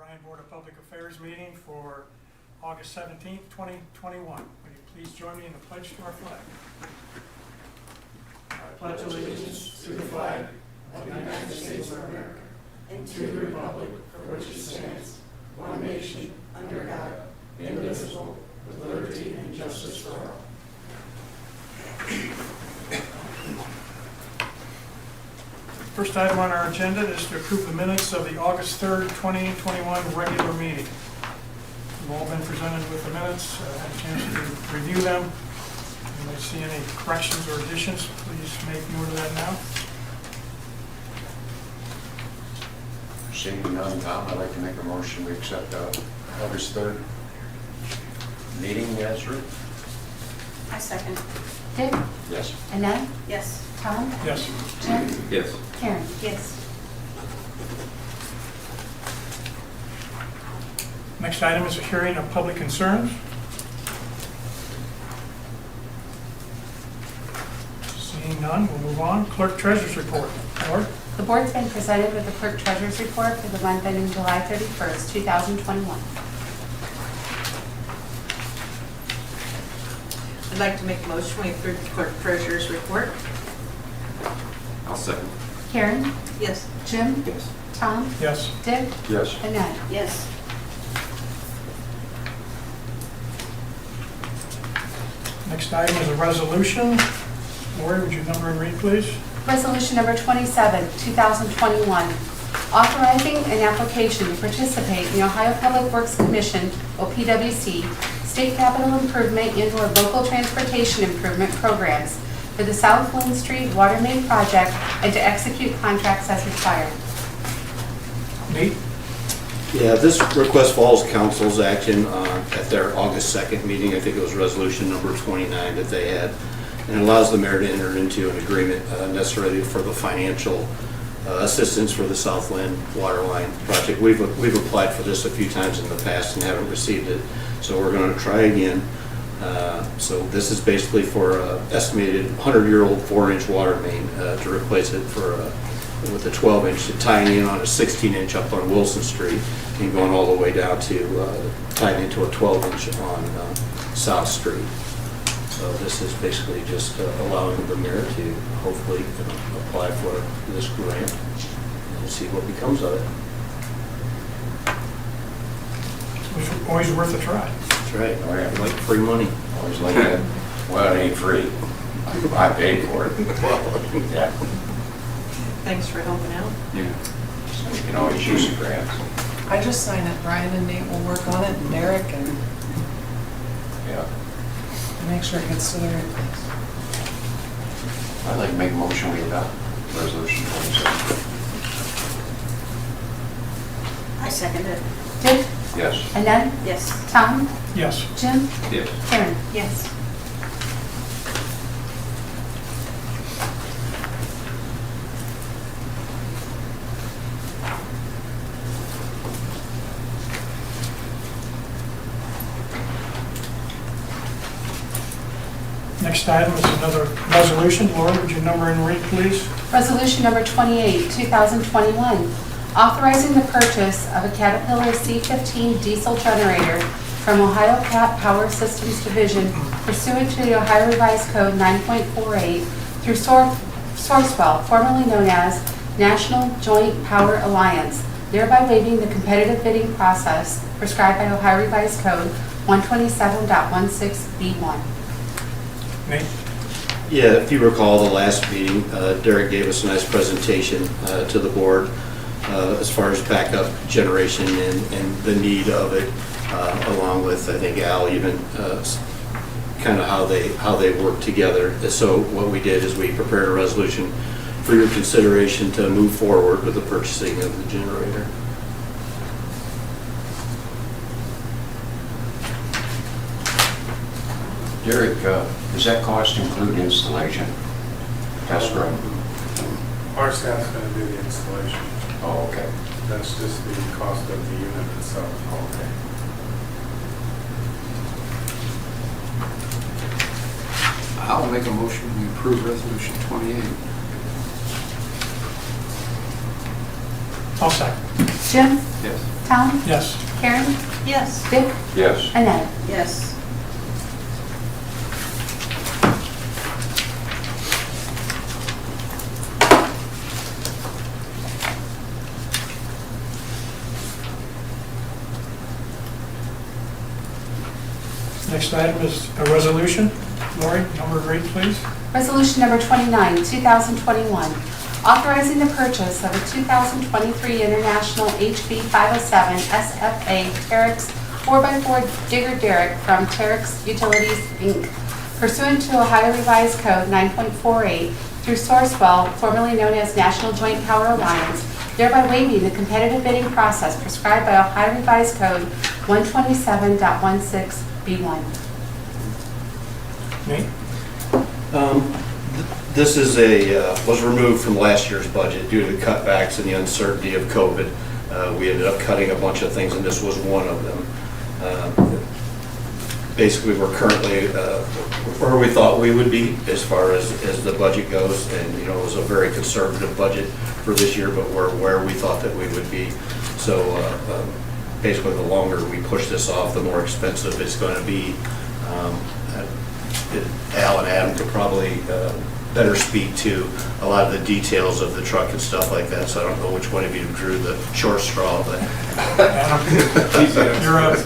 Bryan Board of Public Affairs meeting for August 17th, 2021. Will you please join me in the pledge to our flag? I pledge allegiance to the flag of the United States of America and to the republic for which it stands, one nation, under God, indivisible, with liberty and justice for all. First item on our agenda is to approve the minutes of the August 3rd, 2021 regular meeting. We've all been presented with the minutes, had a chance to review them. If you see any corrections or additions, please make note of that now. Seeing none, Tom, I'd like to make a motion we accept August 3rd meeting as written. I second. Dick? Yes. Annette? Yes. Tom? Yes. Jim? Yes. Karen? Yes. Next item is a hearing of public concerns. Seeing none, we'll move on. Clerk-Treasurer's report. Lord? The board's been presented with the Clerk-Treasurer's report for the month ending July 31st, 2021. I'd like to make a motion we approve the Clerk-Treasurer's report. I'll second. Karen? Yes. Jim? Yes. Tom? Yes. Dick? Yes. Annette? Yes. Next item is a resolution. Lori, would you number and read, please? Resolution number 27, 2021, authorizing an application to participate in the Ohio Public Works Commission, OPWC, state capital improvement and/or local transportation improvement programs for the South Lynn Street Water Main Project and to execute contracts as required. Nate? Yeah, this request follows council's action at their August 2nd meeting. I think it was resolution number 29 that they had. And it allows the mayor to enter into an agreement necessarily for the financial assistance for the South Lynn water line project. We've applied for this a few times in the past and haven't received it, so we're going to try again. So this is basically for estimated 100-year-old 4-inch water main to replace it with a 12-inch, tying in on a 16-inch up on Wilson Street and going all the way down to tying into a 12-inch on South Street. So this is basically just allowing the mayor to hopefully apply for this grant and see what becomes of it. It's always worth a try. That's right. Oh, yeah. Like free money. Always like that. Well, it ain't free. I paid for it. Yeah. Thanks for helping out. Yeah. So you can always use the grants. I just sign it. Bryan and Nate will work on it, and Derrick, and Yeah. make sure it gets to the right place. I'd like to make a motion we adopt resolution 27. I second it. Dick? Yes. Annette? Yes. Tom? Yes. Jim? Yes. Karen? Yes. Next item is another resolution. Lori, would you number and read, please? Resolution number 28, 2021, authorizing the purchase of a Caterpillar C15 diesel generator from Ohio Cat Power Systems Division pursuant to the Ohio Revised Code 9.48 through Sourcewell, formerly known as National Joint Power Alliance, thereby waiving the competitive bidding process prescribed by Ohio Revised Code 127.16B1. Nate? Yeah, if you recall the last meeting, Derrick gave us a nice presentation to the board as far as backup generation and the need of it, along with, I think, Al even kind of how they work together. So what we did is we prepared a resolution for your consideration to move forward with the purchasing of the generator. Derrick, does that cost include installation? Test run? Our staff's going to do the installation. Oh, okay. That's just the cost of the unit itself. Okay. I'll make a motion we approve resolution 28. I'll second. Jim? Yes. Tom? Yes. Karen? Yes. Dick? Yes. Annette? Yes. Next item is a resolution. Lori, number read, please. Resolution number 29, 2021, authorizing the purchase of a 2023 International HV 507 SFA Terex 4x4 digger Derrick from Terex Utilities, Inc., pursuant to Ohio Revised Code 9.48 through Sourcewell, formerly known as National Joint Power Alliance, thereby waiving the competitive bidding process prescribed by Ohio Revised Code 127.16B1. Nate? This is was removed from last year's budget due to the cutbacks and the uncertainty of COVID. We ended up cutting a bunch of things, and this was one of them. Basically, we're currently where we thought we would be as far as the budget goes, and it was a very conservative budget for this year, but we're where we thought that we would be. So basically, the longer we push this off, the more expensive it's going to be. Al and Adam could probably better speak to a lot of the details of the truck and stuff like that, so I don't know which one of you drew the short straw, but... You're up.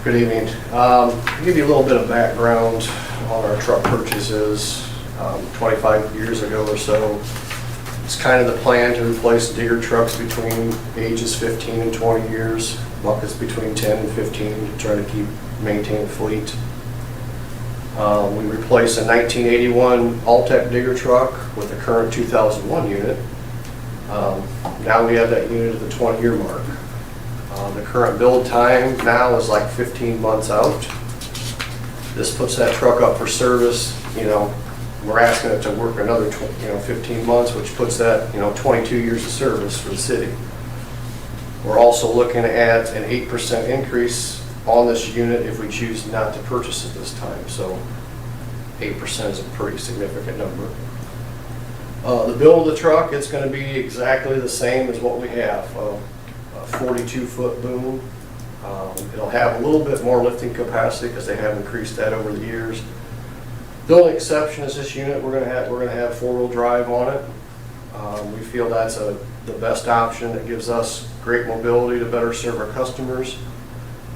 Good evening. I'll give you a little bit of background on our truck purchases. 25 years ago or so, it's kind of the plan to replace digger trucks between ages 15 and 20 years, buckets between 10 and 15 to try to maintain a fleet. We replaced a 1981 Alltech digger truck with the current 2001 unit. Now we have that unit at the 20-year mark. The current build time now is like 15 months out. This puts that truck up for service. We're asking it to work another 15 months, which puts that 22 years of service for the city. We're also looking at an 8% increase on this unit if we choose not to purchase it this time. So 8% is a pretty significant number. The build of the truck, it's going to be exactly the same as what we have. A 42-foot boom. It'll have a little bit more lifting capacity because they have increased that over the years. The only exception is this unit. We're going to have four-wheel drive on it. We feel that's the best option that gives us great mobility to better serve our customers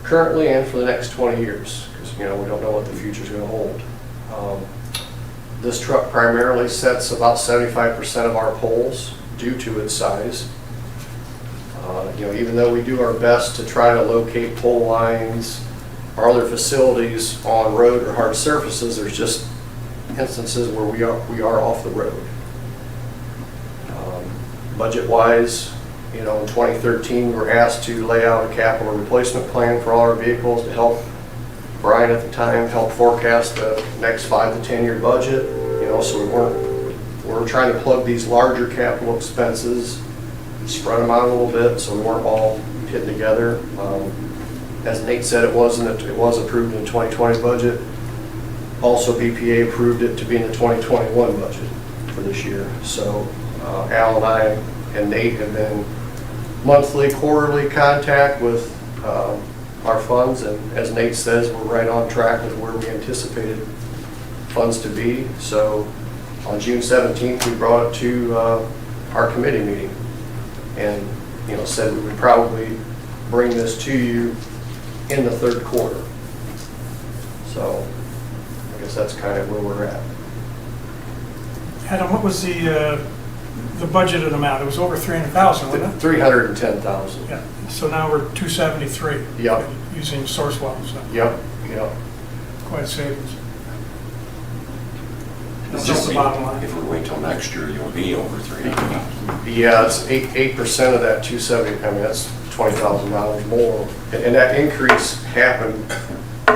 currently and for the next 20 years, because we don't know what the future is going to hold. This truck primarily sets about 75% of our poles due to its size. Even though we do our best to try to locate pole lines or other facilities on road or hard surfaces, there's just instances where we are off the road. Budget-wise, in 2013, we were asked to lay out a capital replacement plan for all our vehicles to help Bryan at the time help forecast the next 5 to 10 year budget. So we were trying to plug these larger capital expenses, spread them out a little bit, so we weren't all hitting together. As Nate said, it was approved in the 2020 budget. Also, BPA approved it to be in the 2021 budget for this year. So Al and I and Nate have been monthly, quarterly contact with our funds, and as Nate says, we're right on track with where we anticipated funds to be. So on June 17th, we brought it to our committee meeting and said we would probably bring this to you in the third quarter. So I guess that's kind of where we're at. Adam, what was the budgeted amount? It was over 300,000, wasn't it? 310,000. Yeah. So now we're 273. Yep. Using Sourcewell. So Yep. quite a savings. That's just the bottom line. If we wait till next year, you'll be over 300,000. Yeah, it's 8% of that 270. I mean, that's $20,000 more, and that increase happened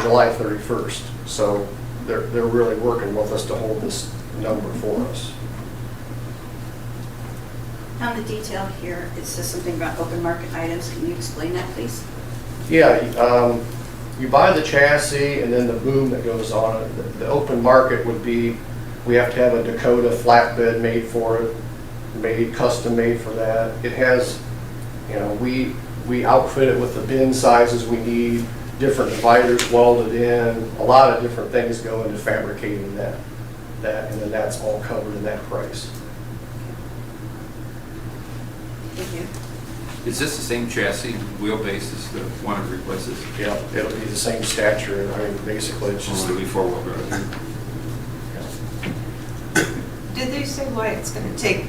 July 31st. So they're really working with us to hold this number for us. On the detail here, it says something about open market items. Can you explain that, please? Yeah, you buy the chassis and then the boom that goes on it. The open market would be, we have to have a Dakota flatbed made for it, custom made for that. It has You know, we outfit it with the bin sizes we need, different dividers welded in, a lot of different things go into fabricating that, and then that's all covered in that price. Thank you. Is this the same chassis, wheelbase as the one it replaces? Yeah, it'll be the same stature, I mean, basically it's just. It'll be four-wheel drive. Did they say why it's going to take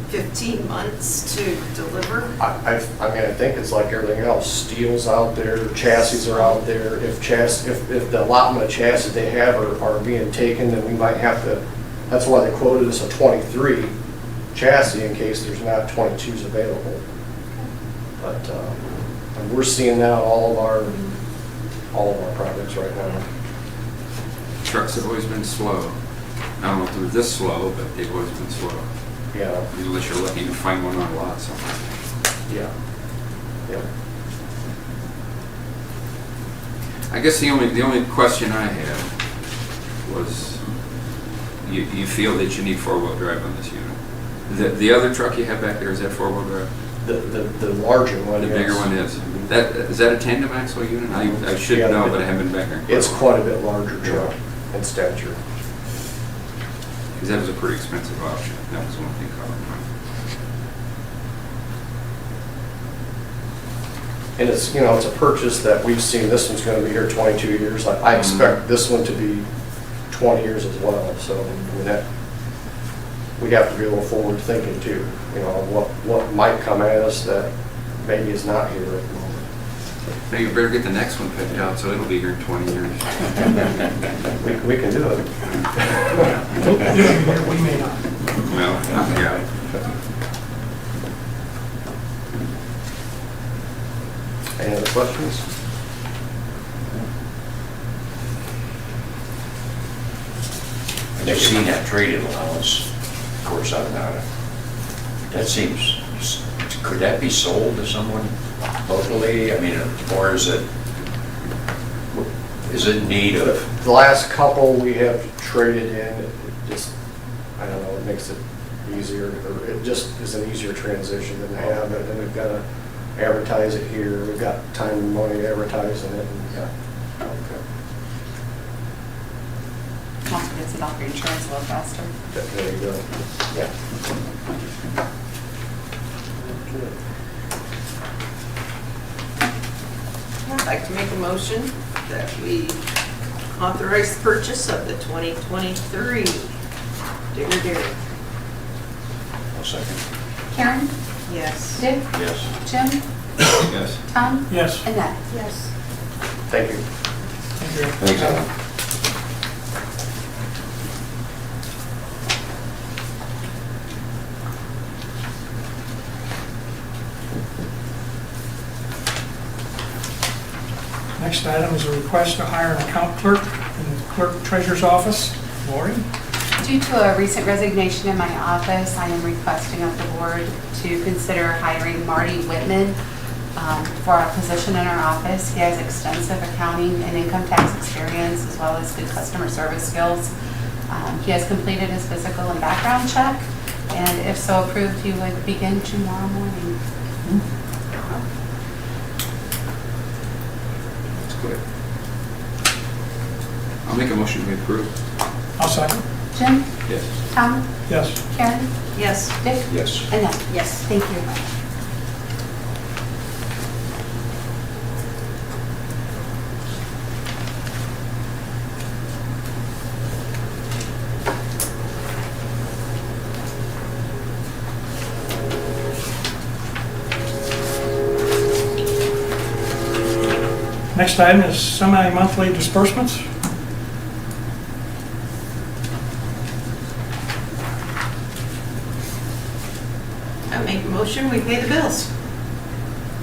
15 months to deliver? I mean, I think it's like everything else, steel's out there, chassis are out there. If the allotment of chassis they have are being taken, then we might have to, that's why they quoted us a 23 chassis in case there's not 22s available. But and we're seeing that on all of our projects right now. Trucks have always been slow. I don't know if they're this slow, but they've always been slow. Yeah, Unless you're lucky to find one on a lot somewhere. yeah, yeah. I guess the only question I had was, you feel that you need four-wheel drive on this unit. The other truck you have back there, is that four-wheel drive? The larger one, The bigger yes. one is. Is that a tandem axle unit? I should Yeah, know, but I haven't been back there. It's quite a bit larger truck in stature. Because that was a pretty expensive option. That was one thing caught my eye. And it's, you know, it's a purchase that we've seen, this one's gonna be here 22 years. I expect this one to be 20 years as well, so, I mean, that, we have to be a little forward thinking too, you know, what might come at us that maybe is not here at the moment. Now you better get the next one picked out, so it'll be here in 20 years. We can do it. We may not. Well, yeah. Any other questions? And I've seen that trade-in allowance, of course, that seems, could that be sold to someone locally? I mean, or is it in need of? The last couple we have traded in, it just, I don't know, it makes it easier, or it just is an easier transition than to have it, and we've got to advertise it here, we've got time and money advertising it, and, yeah. Okay. Also gets it off your insurance a little faster. There you go. Yeah. I'd like to make a motion that we authorize the purchase of the 2023 Digger Derrick. I'll second. Karen? Yes. Dick? Yes. Jim? Yes. Tom? Yes. Annette? Yes. Thank you. Thank you. Thanks, Alan. Next item is a request to hire an account clerk in the Clerk-Treasurer's office. Lori? Due to a recent resignation in my office, I am requesting of the board to consider hiring Marty Whitman for a position in our office. He has extensive accounting and income tax experience as well as good customer service skills. He has completed his physical and background check, and if so approved, he would begin tomorrow morning. That's good. I'll make a motion to approve. I'll second. Jim? Yes. Tom? Yes. Karen? Yes. Dick? Yes. Annette? Yes. Thank you. Next item is semi-monthly disbursements. I make a motion, we pay the bills.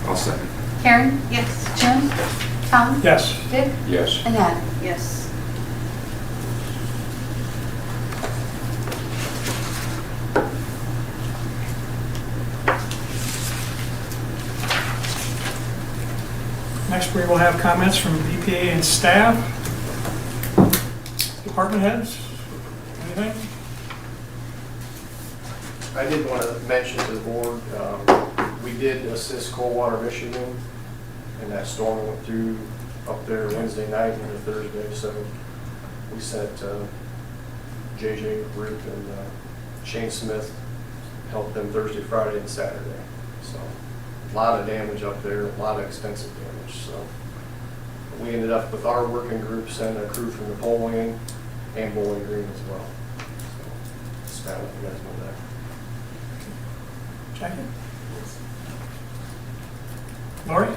I'll second. Karen? Yes. Jim? Tom? Yes. Dick? Yes. Annette? Yes. Next, we will have comments from BPA and staff. Department heads, anything? I did want to mention to the board, we We did assist Coldwater, Michigan, and that storm went through up there Wednesday night into Thursday, so we sent JJ Root and Shane Smith, helped them Thursday, Friday, and Saturday. So a lot of damage up there, a lot of extensive damage. So we ended up with our working group sending a crew from Napoleon and Bowling Green as well. So just kind of let you guys know that. Jackie? Lori?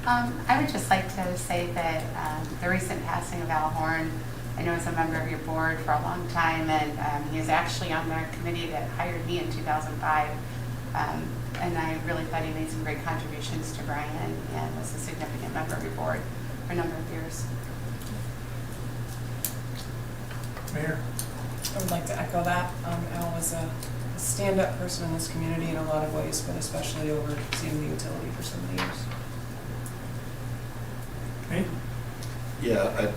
I would just like to say that the recent passing of Al Horn, I know as a member of your board for a long time, and he was actually on the committee that hired me in 2005. And I really thought he made some great contributions to Bryan and was a significant member of your board for a number of years. Mayor? I would like to echo that. Al was a stand-up person in this community in a lot of ways, but especially overseeing the utility for so many years. Me? Yeah,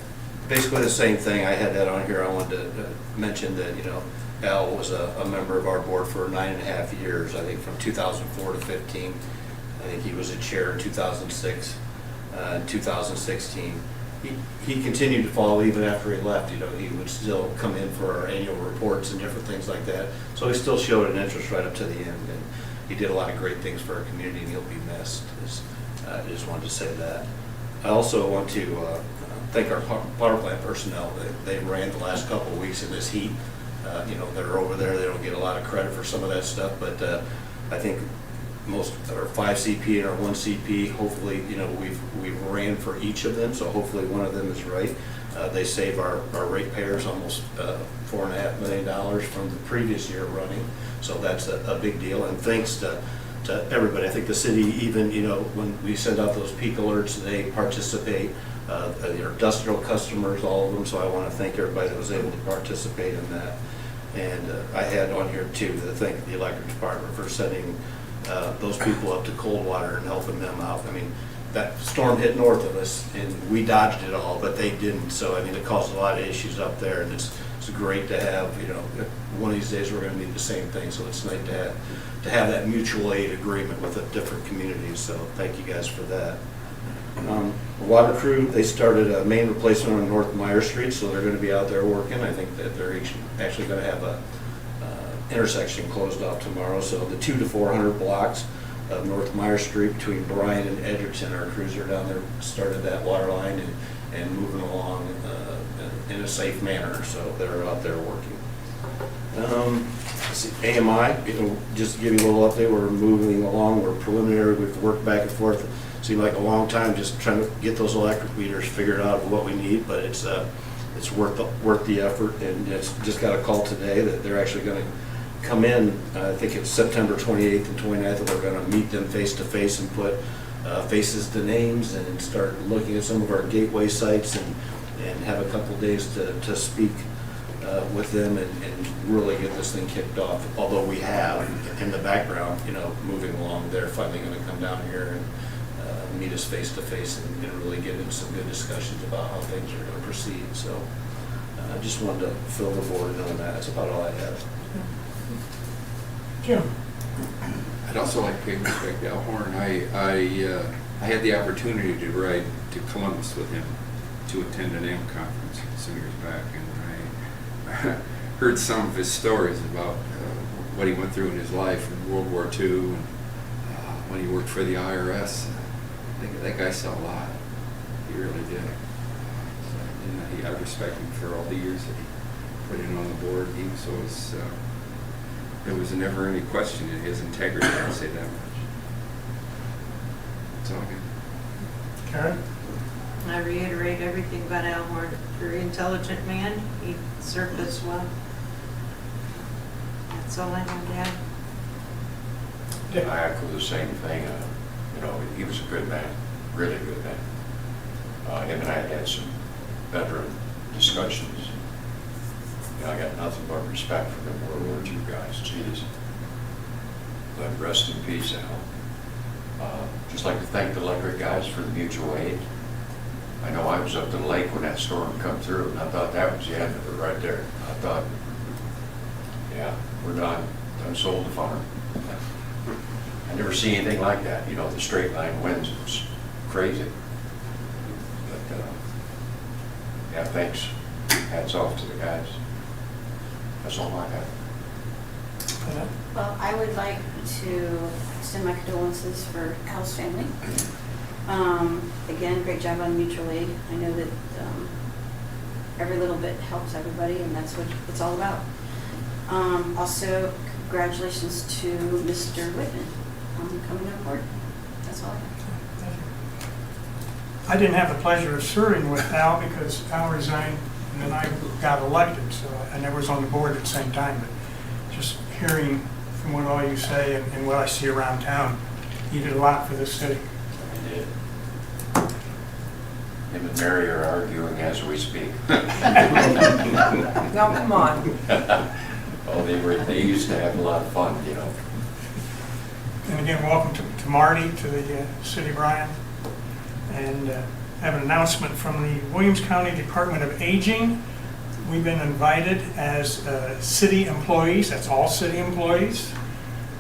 basically the same thing. I had that on here. I wanted to mention that, Al was a member of our board for 9.5 years, I think from 2004 to 15. I think he was a chair in 2006, 2016. He continued to follow even after he left. He would still come in for our annual reports and different things like that. So he still showed an interest right up to the end, and he did a lot of great things for our community, and he'll be missed. I just wanted to say that. I also want to thank our power plant personnel. They ran the last couple of weeks in this heat. They're over there. They don't get a lot of credit for some of that stuff, but I think most of our 5 CP and our 1 CP, hopefully, we've ran for each of them, so hopefully one of them is right. They save our ratepayers almost $4.5 million from the previous year running, so that's a big deal. And thanks to everybody. I think the city, even, when we send out those peak alerts, they participate. Your industrial customers, all of them, so I want to thank everybody that was able to participate in that. And I had on here too to thank the electric department for sending those people up to Coldwater and helping them out. I mean, that storm hit north of us and we dodged it all, but they didn't. So, it caused a lot of issues up there, and it's great to have, one of these days we're going to need the same thing. So it's nice to have that mutual aid agreement with the different communities. So thank you guys for that. The water crew, they started a main replacement on North Meyer Street, so they're going to be out there working. I think that they're actually going to have a intersection closed off tomorrow. So the 200 to 400 blocks of North Meyer Street between Bryan and Edgerton, our crews are down there, started that water line and moving along in a safe manner. So they're out there working. Let's see, AMI, just to give you a little update, we're moving along. We're preliminary. We've worked back and forth. Seemed like a long time just trying to get those electric meters figured out of what we need, but it's worth the effort. And it's just got a call today that they're actually going to come in. I think it's September 28th and 29th, and we're going to meet them face to face and put faces to names and start looking at some of our gateway sites and have a couple days to speak with them and really get this thing kicked off. Although we have in the background, moving along, they're finally going to come down here and meet us face to face and really get into some good discussions about how things are going to proceed. So I just wanted to fill the board in on that. That's about all I have. Jim? I'd also like to pay respect to Al Horn. I had the opportunity to ride to Columbus with him to attend an AM conference some years back, and I heard some of his stories about what he went through in his life in World War II and when he worked for the IRS. That guy saw a lot. He really did. And I respect him for all the years that he put in on the board. He was always, there was never any question in his integrity, I'll say that much. That's all I got. Karen? I reiterate everything about Al Horn. Very intelligent man. He served us well. That's all I have to add. I echo the same thing. He was a good man, really good man. Him and I had some veteran discussions. I got nothing but respect for the World War II guys. Jeez. But rest in peace, Al. Just like to thank the electric guys for the mutual aid. I know I was up to the lake when that storm come through, and I thought that was the end of it right there. I thought, yeah, we're done. Done sold the farm. I never see anything like that, you know, the straight line winds, it's crazy. But, yeah, thanks, hats off to the guys. That's all I have. Annette? Well, I would like to extend my condolences for Al's family. Again, great job on mutual aid. I know that every little bit helps everybody, and that's what it's all about. Also, congratulations to Mr. Whitman on coming on board. That's all I have. I didn't have the pleasure of serving with Al because Al resigned and then I got elected, so I never was on the board at the same time, but just hearing from what all you say and what I see around town, he did a lot for this city. I did. Him and Mary are arguing as we speak. Now, come on. Oh, they used to have a lot of fun, you know. And again, welcome to Marty, to the city of Bryan. And I have an announcement from the Williams County Department of Aging. We've been invited as city employees, that's all city employees,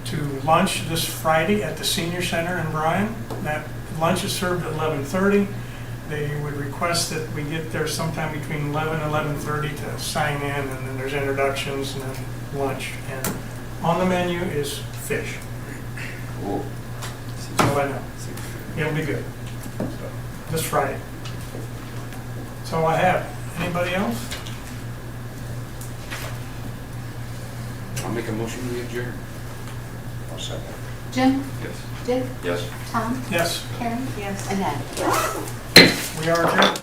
to lunch this Friday at the Senior Center in Bryan. That lunch is served at 11:30. They would request that we get there sometime between 11 and 11:30 to sign in, and then there's introductions and then lunch. And on the menu is fish. Cool. That's all I know. It'll be good. So, this Friday. That's all I have. Anybody else? I'll make a motion to adjourn. I'll second. Jim? Yes. Dick? Yes. Tom? Yes, Karen? Yes. Annette? we are adjourned.